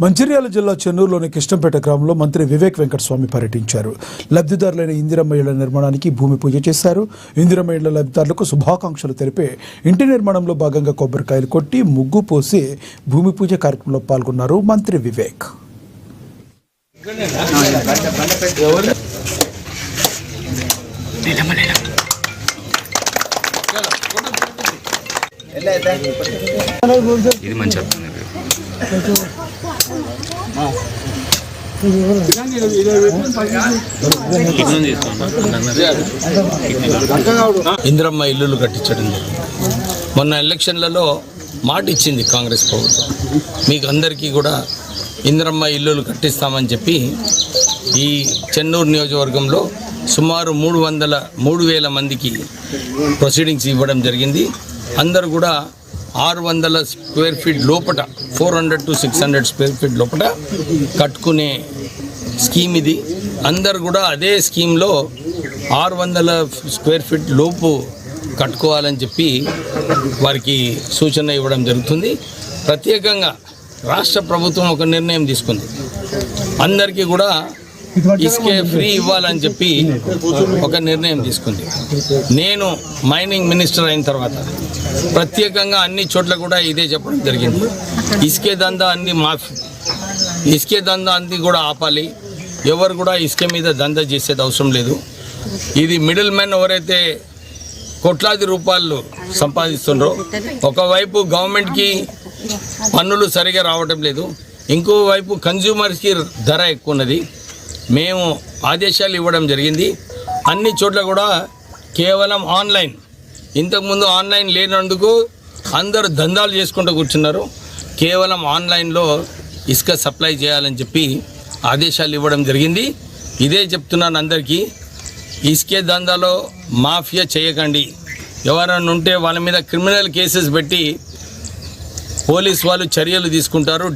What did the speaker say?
మంచిర్యాల జిల్లా చెన్నూరులోని కృష్ణంపేట గ్రామంలో మంత్రి వివేక్ వెంకటస్వామి పర్యటించారు. లబ్ధిదారులైన ఇందిరమ్మ ఇళ్ల నిర్మాణానికి భూమి పూజ చేశారు. ఇందిరమ్మ ఇళ్ల లబ్ధిదారులకు శుభాకాంక్షలు తెలిపే ఇంటి నిర్మాణంలో భాగంగా కొబ్బరికాయలు కొట్టి ముగ్గు పోసి భూమి పూజ కార్యక్రమంలో పాల్గొన్నారు మంత్రి వివేక్. ఇది మంచి ఇందిరమ్మ ఇల్లులు కట్టించడం మొన్న ఎలక్షన్లలో మాట ఇచ్చింది కాంగ్రెస్ ప్రభుత్వం. మీకు అందరికీ కూడా ఇందిరమ్మ ఇల్లులు కట్టిస్తామని చెప్పి ఈ చెన్నూరు నియోజకవర్గంలో సుమారు 3,000 మందికి ప్రొసీడింగ్స్ ఇవ్వడం జరిగింది. అందరూ కూడా 600 స్క్వేర్ ఫీట్ లోపల 400 to 600 స్క్వేర్ ఫీట్ లోపల కట్టుకునే స్కీమ్ ఇది. అందరు కూడా అదే స్కీమ్లో 600 స్క్వేర్ ఫీట్ లోపు కట్టుకోవాలని చెప్పి వారికి సూచన ఇవ్వడం జరుగుతుంది. ప్రత్యేకంగా రాష్ట్ర ప్రభుత్వం ఒక నిర్ణయం తీసుకుంది. అందరికీ కూడా ఇసుకే ఫ్రీ ఇవ్వాలని చెప్పి ఒక నిర్ణయం తీసుకుంది. నేను మైనింగ్ మినిస్టర్ అయిన తర్వాత ప్రత్యేకంగా అన్ని చోట్ల కూడా ఇదే చెప్పడం జరిగింది. ఇసుకే దందా అన్ని మాఫీ, ఇసుకే దందా అన్ని కూడా ఆపాలి. ఎవరు కూడా ఇసుక మీద దందా చేసేది అవసరం లేదు. ఇది మిడిల్ మ్యాన్ ఎవరైతే కోట్లాది రూపాయలు సంపాదిస్తున్నారో, ఒకవైపు గవర్నమెంట్కి పన్నులు సరిగా రావటం లేదు, ఇంకోవైపు కన్జ్యూమర్స్కి ధర ఎక్కువ ఉన్నది. మేము ఆదేశాలు ఇవ్వడం జరిగింది. అన్ని చోట్ల కూడా కేవలం ఆన్లైన్, ఇంతకుముందు ఆన్లైన్ లేనందుకు అందరూ దందాలు చేసుకుంటూ కూర్చున్నారు. కేవలం ఆన్లైన్లో ఇసుక సప్లై చేయాలని చెప్పి ఆదేశాలు ఇవ్వడం జరిగింది. ఇదే చెప్తున్నాను అందరికీ, ఇసుకే దందాలో మాఫియా చేయకండి. ఎవరైనా ఉంటే వాళ్ళ మీద క్రిమినల్ కేసెస్ పెట్టి పోలీస్ వాళ్ళు చర్యలు తీసుకుంటారు.